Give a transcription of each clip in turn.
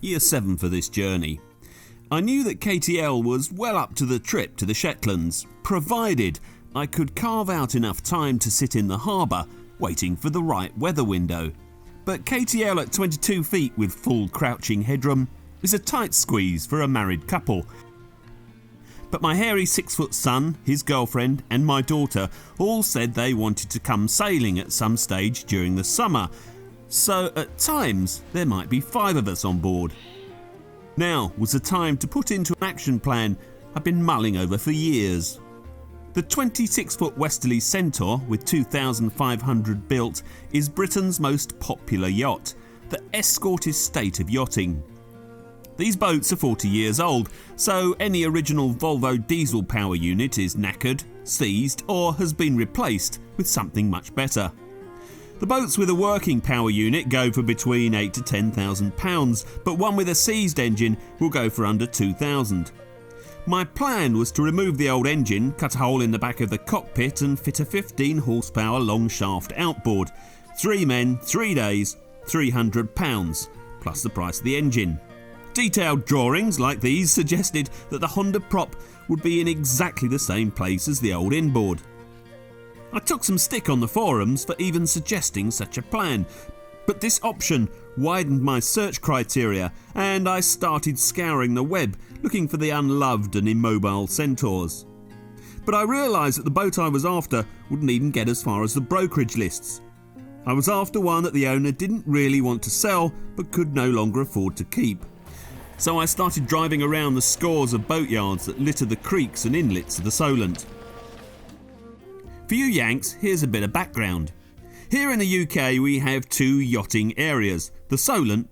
year 7 for this journey. I knew that KTL was well up to the trip to the Shetlands, provided I could carve out enough time to sit in the harbour, waiting for the right weather window. But KTL at 22 feet with full crouching headroom is a tight squeeze for a married couple. But my hairy 6-foot son, his girlfriend and my daughter all said they wanted to come sailing at some stage during the summer, so at times there might be 5 of us on board. Now was the time to put into an action plan I've been mulling over for years. The 26-foot Westerly Centaur with 2,500 built is Britain's most popular yacht, the escort estate of yachting. These boats are 40 years old, so any original Volvo diesel power unit is knackered, seized or has been replaced with something much better. The boats with a working power unit go for between £8,000 to £10,000, but one with a seized engine will go for under £2,000. My plan was to remove the old engine, cut a hole in the back of the cockpit and fit a 15 horsepower long shaft outboard. 3 men, 3 days, £300, plus the price of the engine. Detailed drawings like these suggested that the Honda prop would be in exactly the same place as the old inboard. I took some stick on the forums for even suggesting such a plan, but this option widened my search criteria and I started scouring the web looking for the unloved and immobile Centaurs. But I realised that the boat I was after wouldn't even get as far as the brokerage lists. I was after one that the owner didn't really want to sell but could no longer afford to keep. So I started driving around the scores of boatyards that litter the creeks and inlets of the Solent. For you Yanks, here's a bit of background. Here in the UK we have 2 yachting areas, the Solent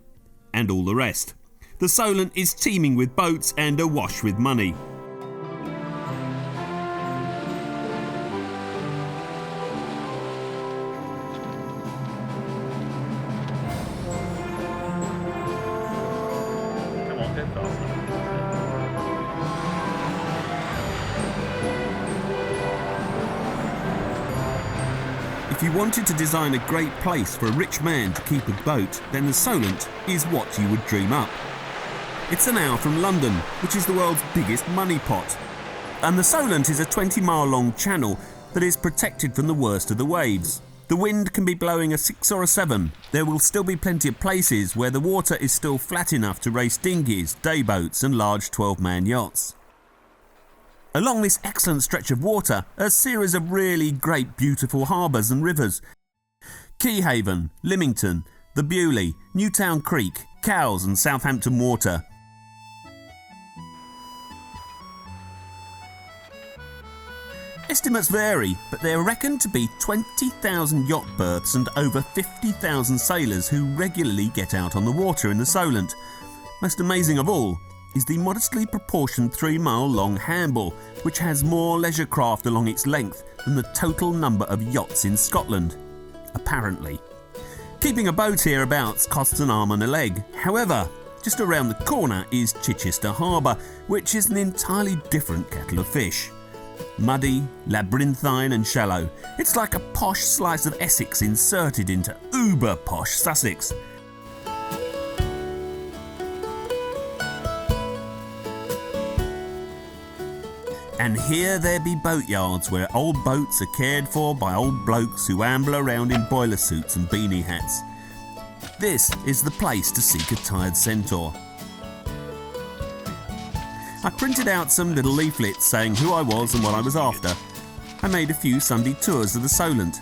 and all the rest. The Solent is teeming with boats and awash with money. If you wanted to design a great place for a rich man to keep a boat, then the Solent is what you would dream up. It's an hour from London, which is the world's biggest money pot. And the Solent is a 20-mile long channel that is protected from the worst of the waves. The wind can be blowing a 6 or a 7. There will still be plenty of places where the water is still flat enough to race dinghies, day boats and large 12-man yachts. Along this excellent stretch of water, a series of really great beautiful harbours and rivers. Keyhaven, Lymington, the Bewley, Newtown Creek, Cowes and Southampton Water. Estimates vary, but they are reckoned to be 20,000 yacht berths and over 50,000 sailors who regularly get out on the water in the Solent. Most amazing of all is the modestly proportioned 3-mile long Hamble, which has more leisure craft along its length than the total number of yachts in Scotland, apparently. Keeping a boat hereabouts costs an arm and a leg. However, just around the corner is Chichester Harbour, which is an entirely different kettle of fish. Muddy, labyrinthine and shallow. It's like a posh slice of Essex inserted into uber posh Sussex. And here there be boatyards where old boats are cared for by old blokes who amble around in boiler suits and beanie hats. This is the place to seek a tired Centaur. I printed out some little leaflets saying who I was and what I was after. I made a few Sunday tours of the Solent.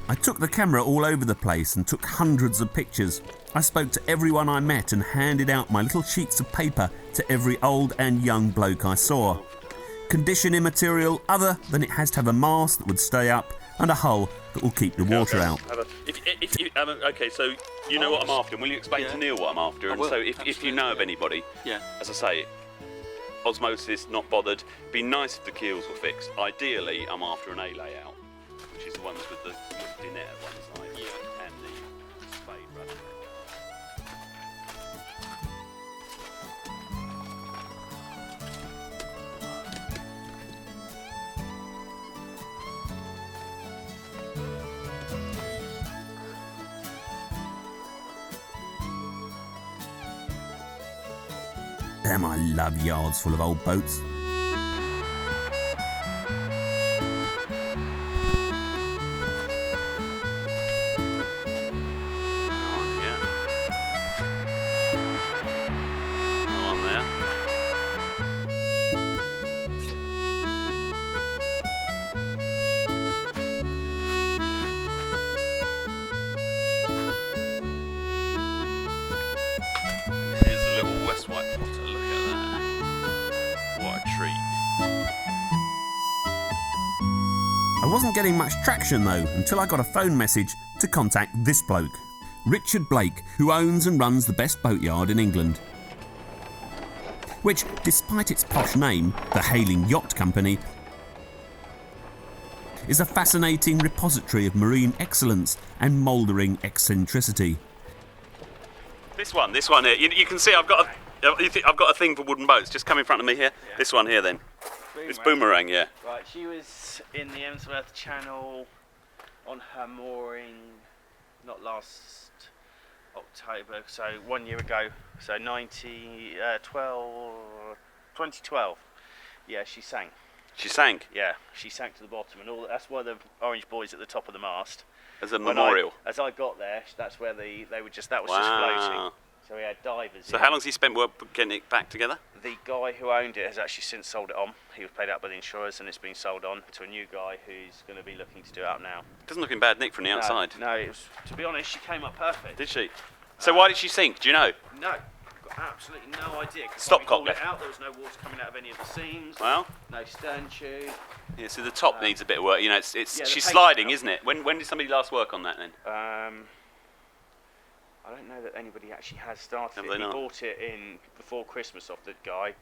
I took the camera all over the place and took hundreds of pictures. I spoke to everyone I met and handed out my little sheets of paper to every old and young bloke I saw. Condition immaterial other than it has to have a mast that would stay up and a hull that will keep the water out. Okay, so you know what I'm after. Will you explain to Neil what I'm after? And so if you know of anybody, as I say, osmosis, not bothered. Be nice if the keels were fixed. Ideally, I'm after an A layout, which is the ones with the dinette at one side and the spade rudder. Damn, I love yards full of old boats. I wasn't getting much traction though until I got a phone message to contact this bloke, Richard Blake, who owns and runs the best boatyard in England. Which, despite its posh name, the Hailing Yacht Company, is a fascinating repository of marine excellence and mouldering eccentricity. This one here. You can see I've got a thing for wooden boats just come in front of me here. Yeah. This one here then. Boomerang. It's Boomerang, yeah. Right, she was in the Emsworth Channel on her mooring, not last October, so 1 year ago, so 2012. Yeah, she sank. She sank? Yeah, she sank to the bottom, and all. That's why the orange buoy's at the top of the mast. As a memorial? As I got there, that's where they were just, that was just floating. So we had divers. So how long has he spent getting it back together? The guy who owned it has actually since sold it on. He was paid out by the insurers and it's been sold on to a new guy who's going to be looking to do it up now. Doesn't look in bad nick from the outside. No, it was, to be honest, she came up perfect. Did she? So why did she sink? Do you know? No, I've got absolutely no idea. Stopcock left. There was no water coming out of any of the seams. Well, no stern tube. Yeah, so the top needs a bit of work. You know, she's sliding, isn't it? When did somebody last work on that then? I don't know that anybody actually has started it. He bought it in before Christmas off the guy,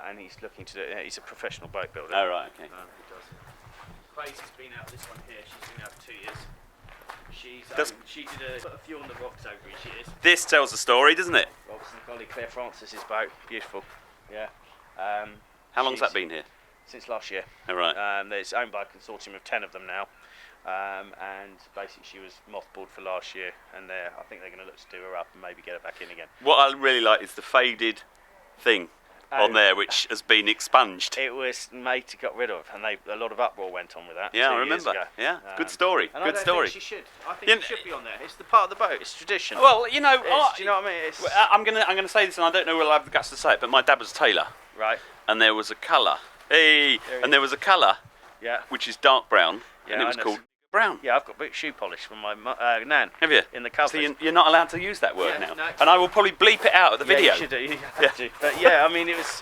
and he's looking to do it. He's a professional boat builder. Oh, right, okay. He does. Crazy's been out, this one here, she's been out for 2 years. She did put a few on the rocks over his years. This tells the story, doesn't it? Robson Golly, Claire Francis's boat, beautiful. Yeah. How long's that been here? Since last year. Oh, right. It's owned by a consortium of 10 of them now. And basically she was mothballed for last year, and I think they're going to look to do her up and maybe get her back in again. What I really like is the faded thing on there, which has been expunged. It was made to get rid of, and a lot of uproar went on with that. Yeah, I remember. Yeah, good story. And good I don't story. Think she should. I think it should be on there. It's the part of the boat. It's tradition. Well, you know, do you know what I mean? I'm gonna say this, and I don't know whether I'll have the guts to say it, but my dad was a tailor. Right. And there was a colour. There was a colour. Yeah. Which is dark brown, yeah, and it was called brown. Yeah, I've got boot shoe polish from my nan. Have you? In the cupboard. So you're not allowed to use that word now. No. And I will probably bleep it out of the video. You should do. You have to. But yeah, I mean, it was.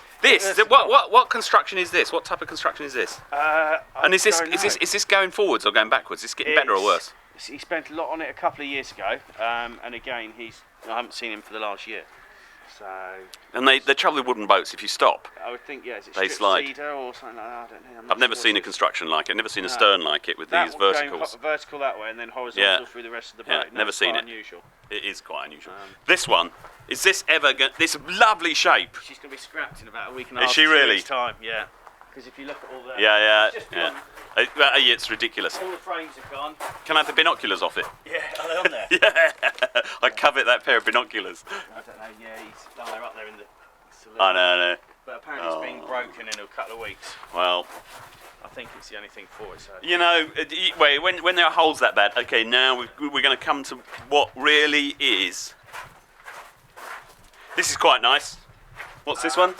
What construction is this? What type of construction is this? And is this going forwards or going backwards? Is this getting better or worse? He spent a lot on it a couple of years ago, and again, I haven't seen him for the last year. So. And the trouble with wooden boats, if you stop, I would think, is it they slide. cedar or something like that? I don't know. I've never seen a construction like it. I've never seen a stern like it with these verticals. Vertical that way and then horizontal through the rest of the boat. Yeah, never seen it. Unusual. It is quite unusual. This one, is this ever this lovely shape? She's going to be scrapped in about a week and a half. Is she really? Time, yeah. Because if you look at all the... Yeah. It's ridiculous. All the frames are gone. Can I have the binoculars off it? Yeah, are they on there? Yeah. I covet that pair of binoculars. I don't know, yeah, they're up there in the saloon. I know. But apparently it's been broken in a couple of weeks. Well, I think it's the only thing for it, so... You know, when there are holes that bad, okay, now we're going to come to what really is... This is quite nice. What's this one?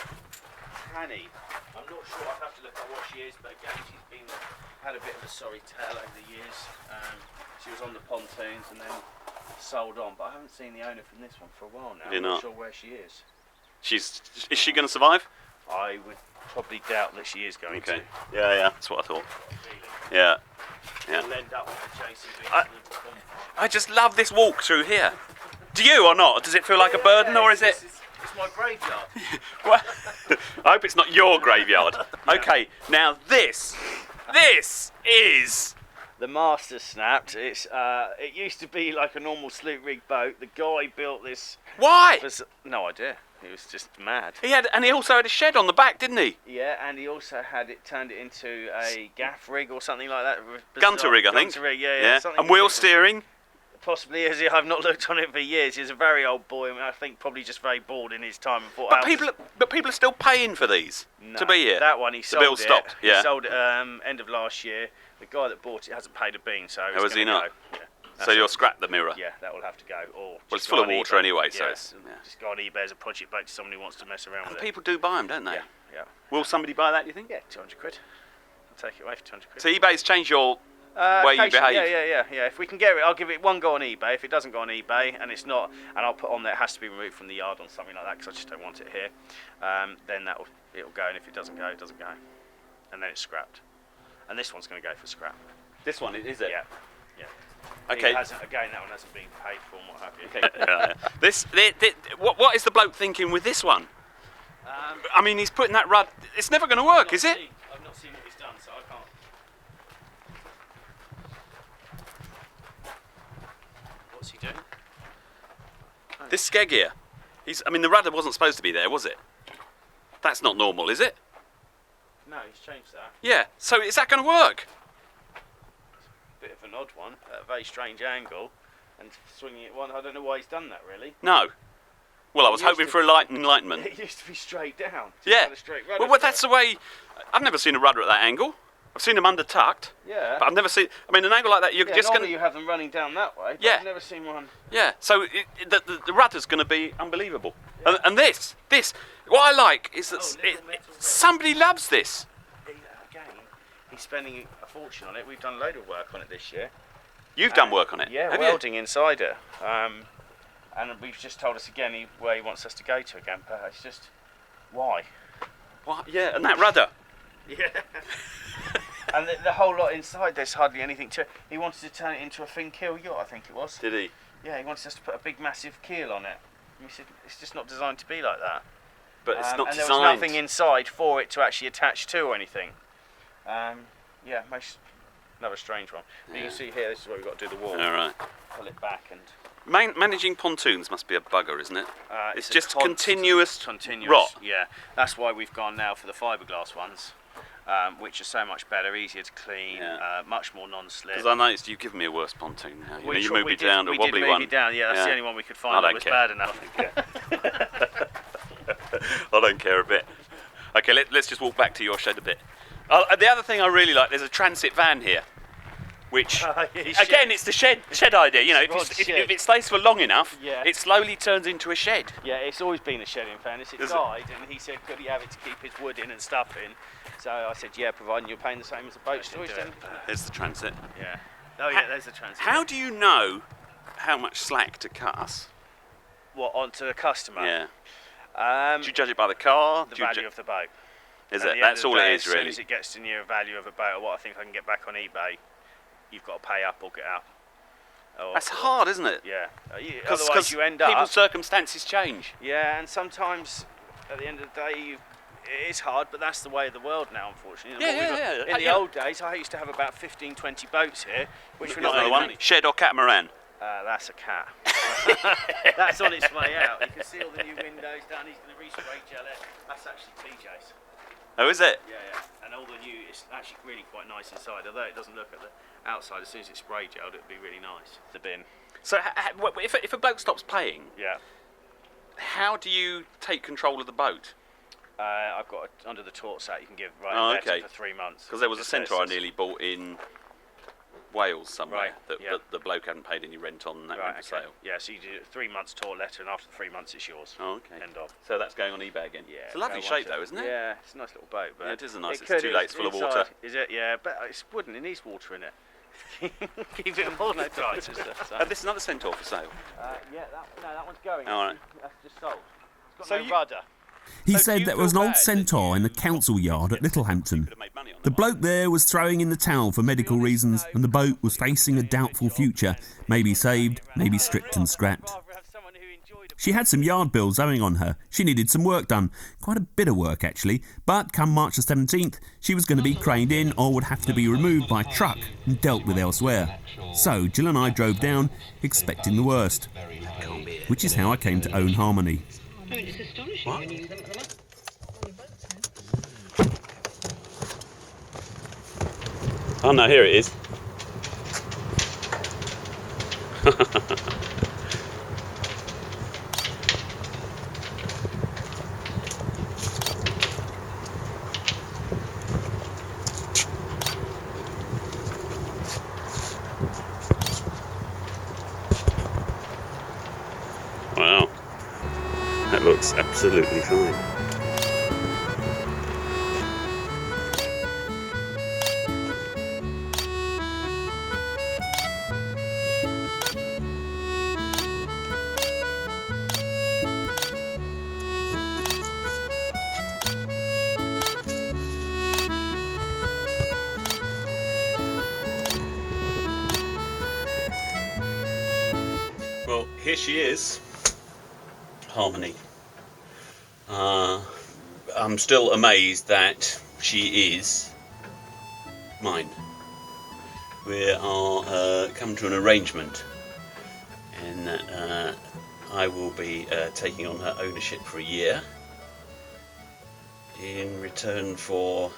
Annie. I'm not sure, I'd have to look at what she is, but again, she's had a bit of a sorry tale over the years. She was on the pontoons and then sold on, but I haven't seen the owner from this one for a while now. I'm not sure where she is. Is she going to survive? I would probably doubt that she is going to. Yeah, that's what I thought. Yeah. We'll end up with a JCB. I just love this walk through here. Do you or not? Does it feel like a burden or is it? It's my graveyard. Well, I hope it's not your graveyard. Okay, now this is... The master snapped. It used to be like a normal sloop rig boat. The guy built this. Why? No idea. He was just mad. He also had a shed on the back, didn't he? Yeah, and he also turned it into a gaff rig or something like that. Gunter rig, I think. Gunter rig, yeah. And wheel steering. Possibly, as I've not looked on it for years. He's a very old boy. I think probably just very bored in his time. And thought, But But people are still paying for these to be here. That one he sold. The bill stopped. He sold it end of last year. The guy that bought it hasn't paid a bean, so it's has he not? Go. Yeah, so you'll scrap the mirror. Yeah, that will have to go. Or well, it's full of water anyway, so it's just go on eBay as a project boat to somebody who wants to mess around with it. People do buy them, don't they? Yeah. Will somebody buy that? Do you think? Yeah, 200 quid. I'll take it away for 200 quid. So eBay's changed your way you behave. Yeah. If we can get it, I'll give it one go on eBay. If it doesn't go on eBay and it's not, and I'll put on there it has to be removed from the yard on something like that because I just don't want it here. Then it'll go, and if it doesn't go, it doesn't go, and then it's scrapped. And this one's going to go for scrap. This one is it? Yeah. Okay. That one hasn't been paid for and what have you. Okay. What is the bloke thinking with this one? I mean, he's putting that rud. It's never going to work, is it? I've not seen what he's done, so I can't. What's he doing? This skeg here. The rudder wasn't supposed to be there, was it? That's not normal, is it? No, he's changed that. Yeah. So is that going to work? Bit of an odd one, at a very strange angle, and swinging it one. I don't know why he's done that really. No. Well, I was hoping for enlightenment. It used to be straight down. Yeah. Straight rudder, well, that's the way. I've never seen a rudder at that angle. I've seen them undertucked. Yeah. But I've never seen. An angle like that, you're just going to. You have them running down that way. But Yeah. I've never seen one. Yeah. So the rudder's going to be unbelievable. Yeah. And this, what I like is that somebody loves this. Again, he's spending a fortune on it. We've done a load of work on it this year. You've done work on it? Yeah, have welding inside it. And we've just told us again where he wants us to go to again, but it's just, why? What? Yeah, and that rudder. Yeah. And the whole lot inside, there's hardly anything to it. He wanted to turn it into a fin keel yacht, I think it was. Did he? Yeah, he wanted us to put a big massive keel on it. And we said, it's just not designed to be like that. But it's not and designed. There was nothing inside for it to actually attach to or anything. Another strange one. But you can see here, this is where we've got to do the wall. All right. Pull it back and... Managing pontoons must be a bugger, isn't it? It's just continuous continuous rot. Yeah, that's why we've gone now for the fiberglass ones, which are so much better, easier to clean, much more non-slip. Because I noticed you've given me a worse pontoon now. You moved me down to a wobbly one. We did move you down, that's the only one we could find that was bad enough. I don't care a bit. Okay, let's just walk back to your shed a bit. The other thing I really like, there's a transit van here. Which, again, it's the shed idea. If it stays for long enough, it slowly turns into a shed. Yeah, it's always been a shed in fairness. It died, and he said, could he have it to keep his wood in and stuff in? So I said, yeah, providing you're paying the same as a boat storage then. There's the transit. Yeah. Oh yeah, there's the transit. How do you know how much slack to cut us? What, onto the customer? Yeah. Do you judge it by the car? The value of the boat. Is it? That's all it is, really. As soon as it gets to near value of a boat, or what I think I can get back on eBay, you've got to pay up or get out. That's hard, isn't it? Yeah. Otherwise you end up... People's circumstances change. Yeah, and sometimes, at the end of the day, it is hard, but that's the way of the world now, unfortunately. In the old days, I used to have about 15, 20 boats here, which were not another one. Shed or catamaran? That's a cat. That's on its way out. You can see all the new windows down. He's going to re-spray gel it. That's actually TJ's. Oh, is it? Yeah. And all the new, it's actually really quite nice inside. Although it doesn't look at the outside, as soon as it's spray gelled, it'd be really nice. The bin. So if a bloke stops paying, yeah, how do you take control of the boat? I've got under the taut set you can give for 3 months. Because there was a Centaur I nearly bought in Wales somewhere that the bloke hadn't paid any rent on, and that went for sale. Yeah, so you do 3 months taut letter, and after the 3 months it's yours. Oh, okay. End of. So that's going on eBay again. Yeah. It's a lovely shape though, isn't it? Yeah, it's a nice little boat. But yeah, it is a nice. It's too late. It's full of water. Is it? Yeah, but it's wooden. It needs water in it. Keep it more no tights and stuff. So. This is another Centaur for sale. That one's going. All right. That's just sold. It's got no rudder. He said there was an old Centaur in the council yard at Littlehampton. The bloke there was throwing in the towel for medical reasons, and the boat was facing a doubtful future, maybe saved, maybe stripped and scrapped. She had some yard bills owing on her. She needed some work done, quite a bit of work actually, but come March the 17th, she was going to be craned in or would have to be removed by truck and dealt with elsewhere. So Jill and I drove down, expecting the worst, which is how I came to own Harmony. It's astonishing when you use them at the moment. Oh no, here it is. Works absolutely fine. Well, here she is, Harmony. I'm still amazed that she is mine. We are coming to an arrangement, and that I will be taking on her ownership for a year in return for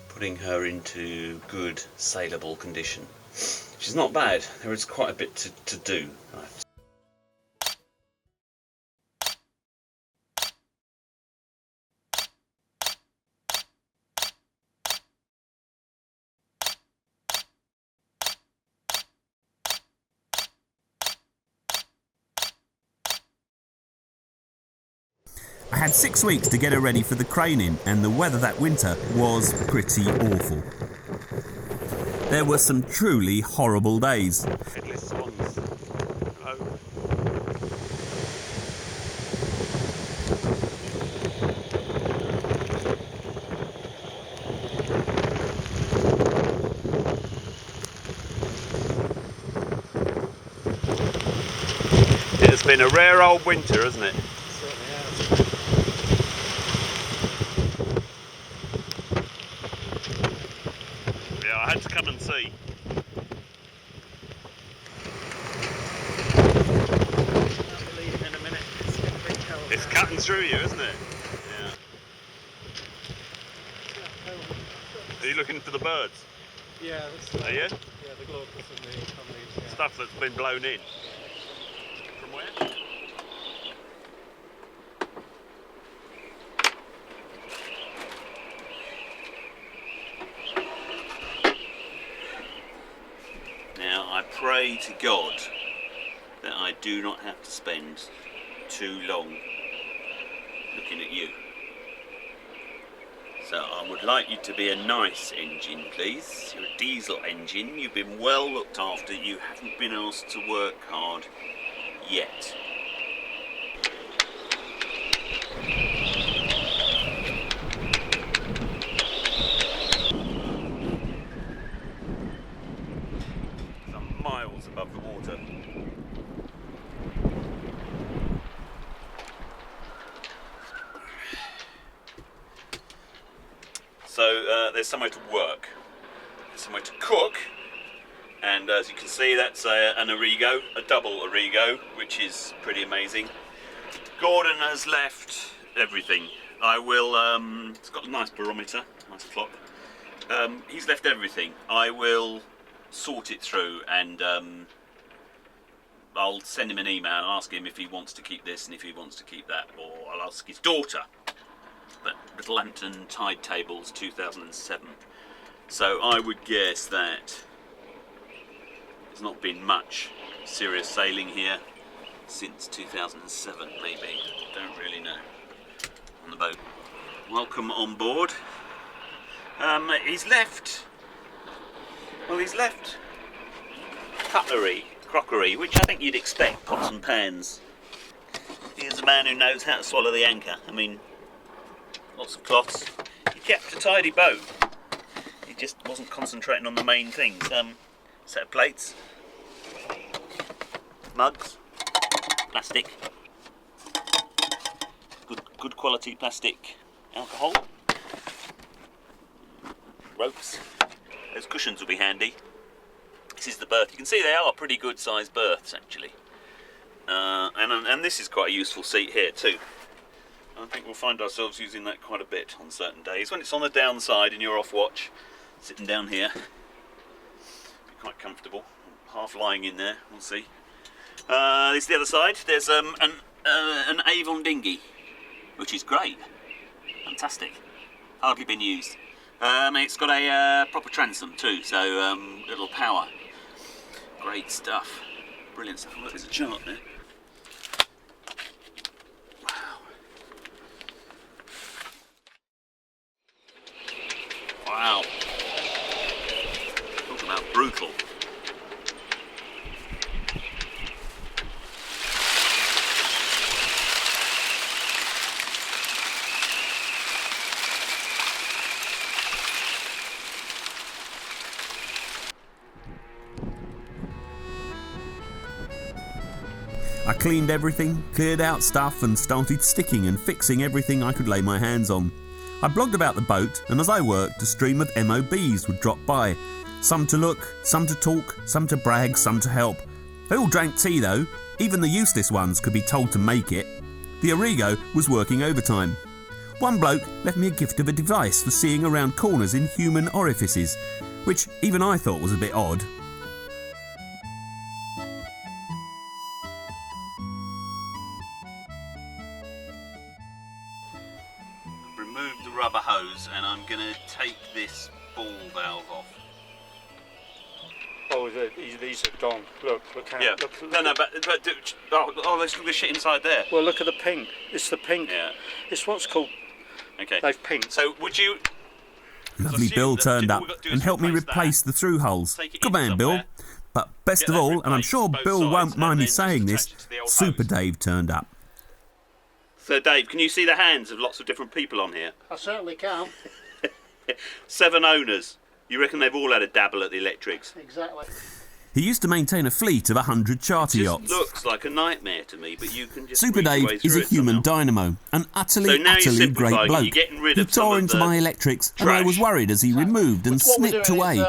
putting her into good saleable condition. She's not bad. There is quite a bit to do. I had 6 weeks to get her ready for the craning, and the weather that winter was pretty awful. There were some truly horrible days. Headless swans. Hello. It's been a rare old winter, hasn't it? Yeah, I had to come and see. In a minute, it's going to be cold. It's cutting through you, isn't it? Yeah. Are you looking for the birds? Yeah, that's Are you? yeah, the glaucus and the comleaves, yeah. Stuff that's been blown in. From where? Now, I pray to God that I do not have to spend too long looking at you. So I would like you to be a nice engine, please. You're a diesel engine. You've been well looked after. You haven't been asked to work hard yet. Some miles above the water. So there's somewhere to work, there's somewhere to cook, and as you can see, that's an Origo, a double Origo, which is pretty amazing. Gordon has left everything. I will, it's got a nice barometer, nice clock. He's left everything. I will sort it through, and I'll send him an email and ask him if he wants to keep this and if he wants to keep that, or I'll ask his daughter. That Little Lantern Tide Tables 2007. So I would guess that there's not been much serious sailing here since 2007, maybe. Don't really know. On the boat. Welcome on board. He's left. Well, he's left cutlery, crockery, which I think you'd expect, pots and pans. Here's a man who knows how to swallow the anchor. I mean, lots of cloths. He kept a tidy boat. He just wasn't concentrating on the main things. Set of plates, mugs, plastic, good quality plastic alcohol, ropes. Those cushions will be handy. This is the berth. You can see they are pretty good sized berths actually. And this is quite a useful seat here too. I think we'll find ourselves using that quite a bit on certain days. When it's on the downside and you're off watch, sitting down here, be quite comfortable. Half lying in there, we'll see. This is the other side. There's an Avon dinghy, which is great. Fantastic. Hardly been used. It's got a proper transom too, so little power. Great stuff. Brilliant stuff. Look, there's a chart there. Wow. Wow. Talk about brutal. I cleaned everything, cleared out stuff and started sticking and fixing everything I could lay my hands on. I blogged about the boat, and as I worked, a stream of MOBs would drop by. Some to look, some to talk, some to brag, some to help. They all drank tea though. Even the useless ones could be told to make it. The Origo was working overtime. One bloke left me a gift of a device for seeing around corners in human orifices, which even I thought was a bit odd. Remove the rubber hose, and I'm going to take this ball valve off. Oh, these are gone. Look how. Yeah. Look, There's the shit inside there. Well, look at the pink. It's the pink. Yeah. It's what's called. Okay. They've pinked. So would you? Lovely Bill turned up and helped me replace the through holes. Good man, Bill. But best of all, and I'm sure Bill won't mind me saying this, Super Dave turned up. So Dave, can you see the hands of lots of different people on here? I certainly can. 7 owners. You reckon they've all had a dabble at the electrics? Exactly. He used to maintain a fleet of 100 charter Just yachts. looks like a nightmare to me, but you can just Super read your Dave way is through a it human somehow. dynamo, an utterly, So now you're utterly great simplifying it, bloke. you're getting rid He of some tore of into the my electrics, and I trash. was worried as he removed and What we're snipped doing away. is,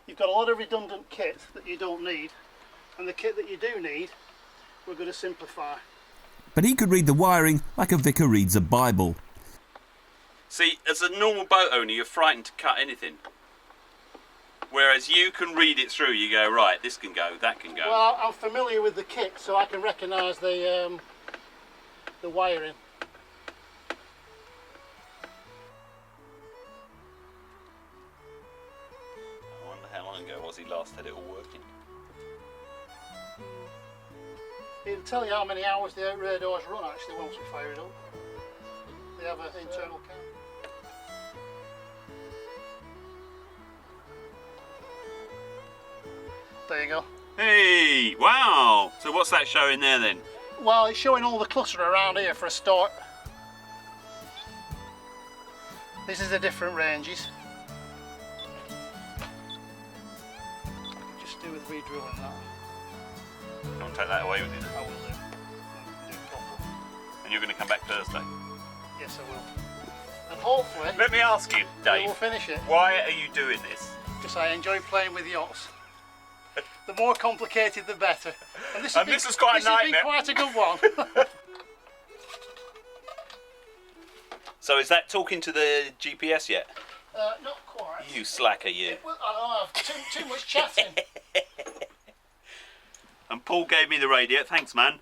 you've got a lot of redundant kit that you don't need, and the kit that you do need, we're going to simplify. But he could read the wiring like a vicar reads a Bible. See, as a normal boat owner, you're frightened to cut anything. Whereas you can read it through, you go, right, this can go, that can go. Well, I'm familiar with the kit, so I can recognise the wiring. I wonder how long ago was he last had it all working. It'll tell you how many hours the rear doors run actually once we fire it up. They have an internal count. There you go. Hey, wow! So what's that showing there then? Well, it's showing all the cluster around here for a start. This is the different ranges. Just do with re-drilling that. Don't take that away with you then. I will do. Do it properly. And you're going to come back Thursday. Yes, I will. And hopefully, Let me ask you, we Dave, will finish it. why are you doing this? Because I enjoy playing with yachts. The more complicated, the better. And this, This is quite a nightmare. This has been quite a good one. So is that talking to the GPS yet? Not quite. You slacker, you. Well, I don't know, too much chatting. And Paul gave me the radio. Thanks, man.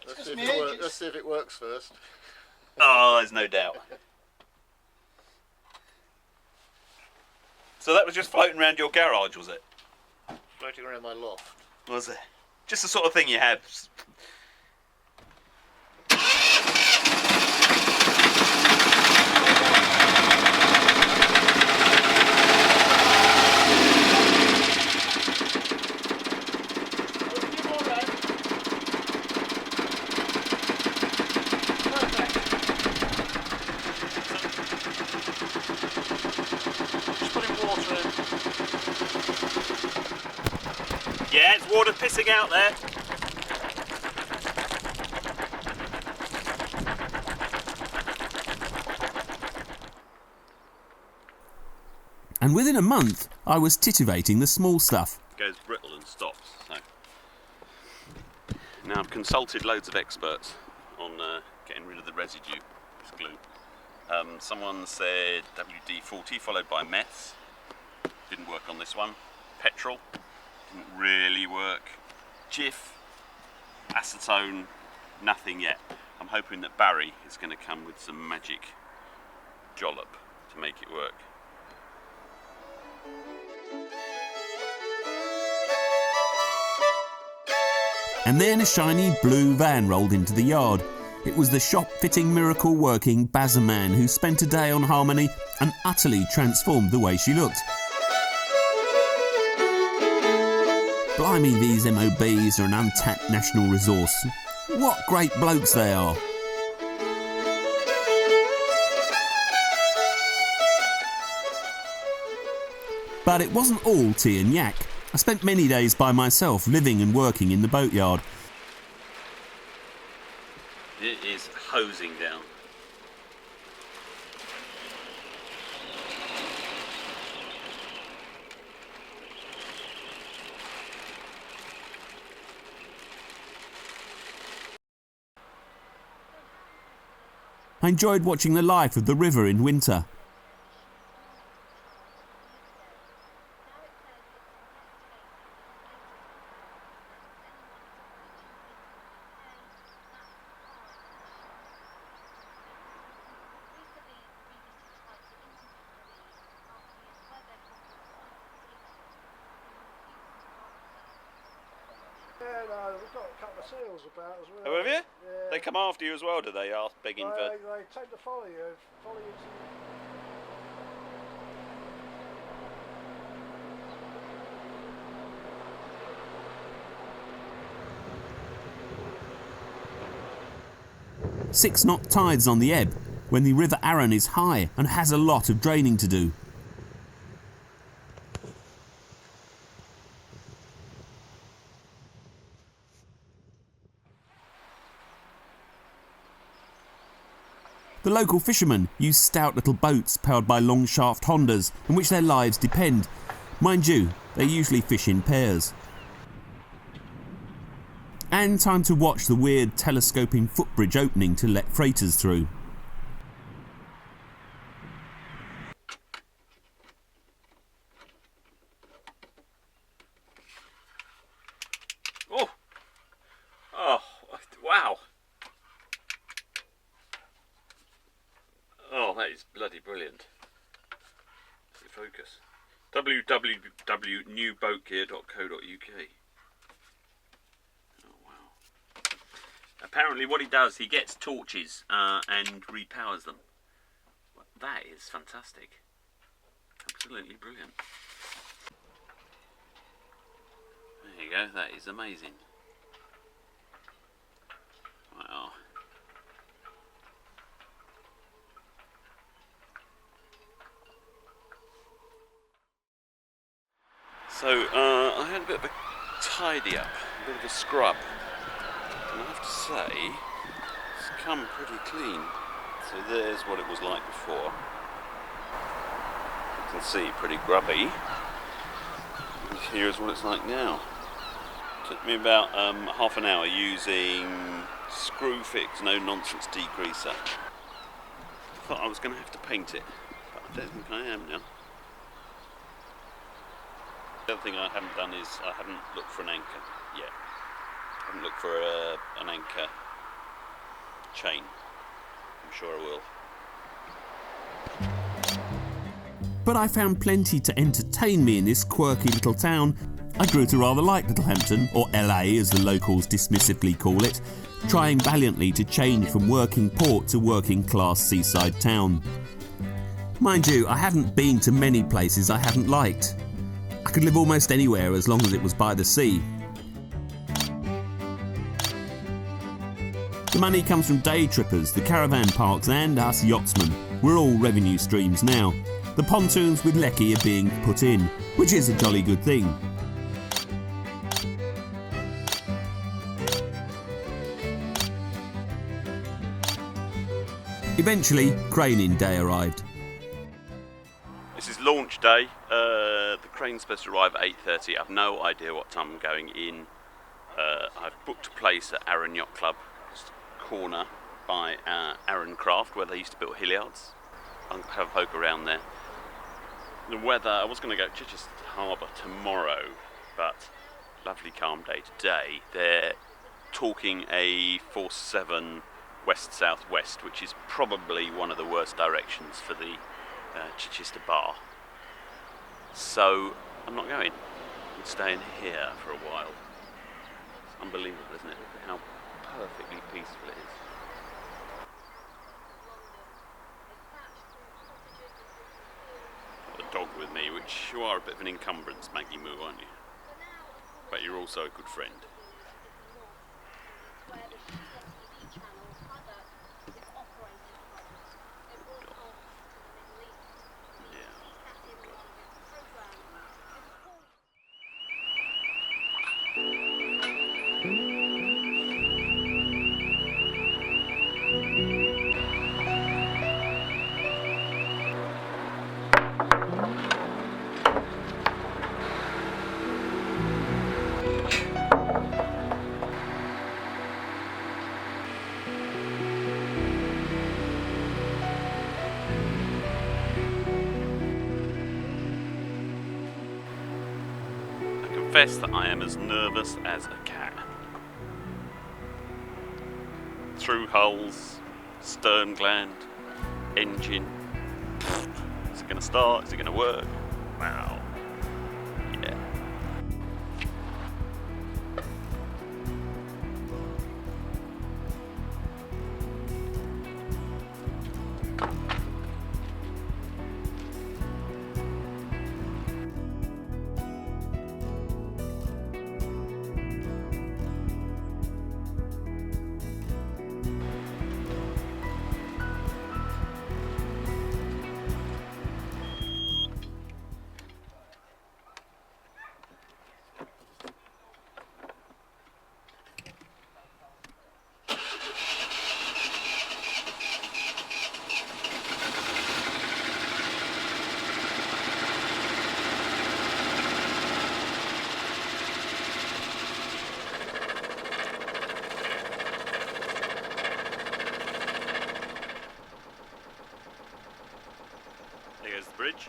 Let's see if it works first. Oh, there's no doubt. So that was just floating around your garage, was it? Floating around my loft. Was it? Just the sort of thing you have. Yeah, it's water pissing out there. And within a month, I was titivating the small stuff. Goes brittle and stops. So. Now I've consulted loads of experts on getting rid of the residue, this glue. Someone said WD-40 followed by meths. Didn't work on this one. Petrol. Didn't really work. Jif, acetone, nothing yet. I'm hoping that Barry is going to come with some magic jollop to make it work. And then a shiny blue van rolled into the yard. It was the shop-fitting, miracle-working Bazzaman who spent a day on Harmony and utterly transformed the way she looked. Blimey, these MOBs are an untapped national resource. What great blokes they are. But it wasn't all tea and yak. I spent many days by myself, living and working in the boatyard. It is hosing down. I enjoyed watching the life of the river in winter. Yeah, no, we've got a couple of seals about as well. Oh, have you? Yeah. They come after you as well, do they? Ask begging for. They tend to follow you to... Six-knot tides on the ebb, when the River Arun is high and has a lot of draining to do. The local fishermen use stout little boats powered by long shaft Hondas on which their lives depend. Mind you, they usually fish in pairs. And time to watch the weird telescoping footbridge opening to let freighters through. Oh! Oh, wow! Oh, that is bloody brilliant. Focus. www.newboatgear.co.uk. Oh, wow. Apparently what he does, he gets torches and repowers them. That is fantastic. Absolutely brilliant. There you go, that is amazing. Wow. So, I had a bit of a tidy up, a bit of a scrub, and I have to say, it's come pretty clean. So there's what it was like before. You can see, pretty grubby. And here's what it's like now. Took me about half an hour using Screwfix no nonsense degreaser. I thought I was going to have to paint it, but I don't think I am now. The other thing I haven't done is I haven't looked for an anchor yet. I haven't looked for an anchor chain. I'm sure I will. But I found plenty to entertain me in this quirky little town. I grew to rather like Littlehampton, or LA as the locals dismissively call it, trying valiantly to change from working port to working class seaside town. Mind you, I hadn't been to many places I hadn't liked. I could live almost anywhere as long as it was by the sea. The money comes from day trippers, the caravan parks and us yachtsmen. We're all revenue streams now. The pontoons with Lecky are being put in, which is a jolly good thing. Eventually, craning day arrived. This is launch day. The crane's supposed to arrive at 8:30. I have no idea what time I'm going in. I've booked a place at Arun Yacht Club, just corner by Arun Craft, where they used to build hillyards. I'll have a poke around there. The weather, I was going to go to Chichester Harbour tomorrow, but lovely calm day today. They're talking a force 7 west-southwest, which is probably one of the worst directions for the Chichester Bar. So I'm not going. I'm staying here for a while. It's unbelievable, isn't it? Look at how perfectly peaceful it is. dog with me, which you are a bit of an encumbrance, Maggie Moo, aren't you? But you're also a good friend. I confess that I am as nervous as a cat. Through hulls, stern gland, engine. Is it going to start? Is it going to work? Wow. Yeah. There's the bridge.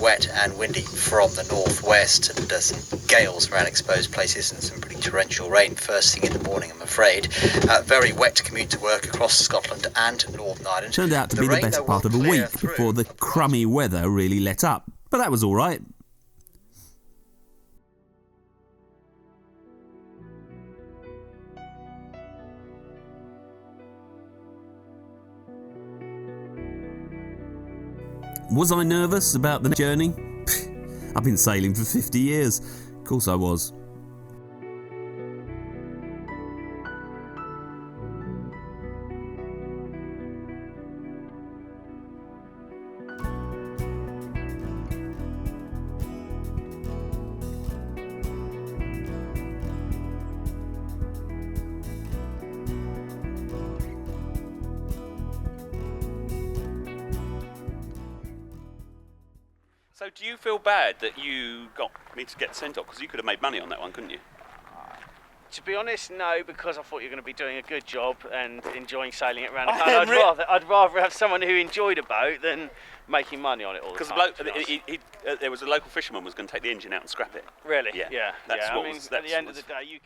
Wet and windy from the northwest, and some gales around exposed places and some pretty torrential rain first thing in the morning, I'm afraid. Very wet commute to work across Scotland and Northern Ireland. Turned out to be the best part of a week before the crummy weather really let up, but that was all right. Was I nervous about the journey? I've been sailing for 50 years. Of course I was. So do you feel bad that you got me to get Centaur? Because you could have made money on that one, couldn't you? To be honest, no, because I thought you were going to be doing a good job and enjoying sailing it around. I'd rather have someone who enjoyed a boat than making money on it all the time. Because there was a local fisherman was going to take the engine out and scrap it. Really? Yeah. Yeah. That's yeah. what I mean, was, at the end of the day,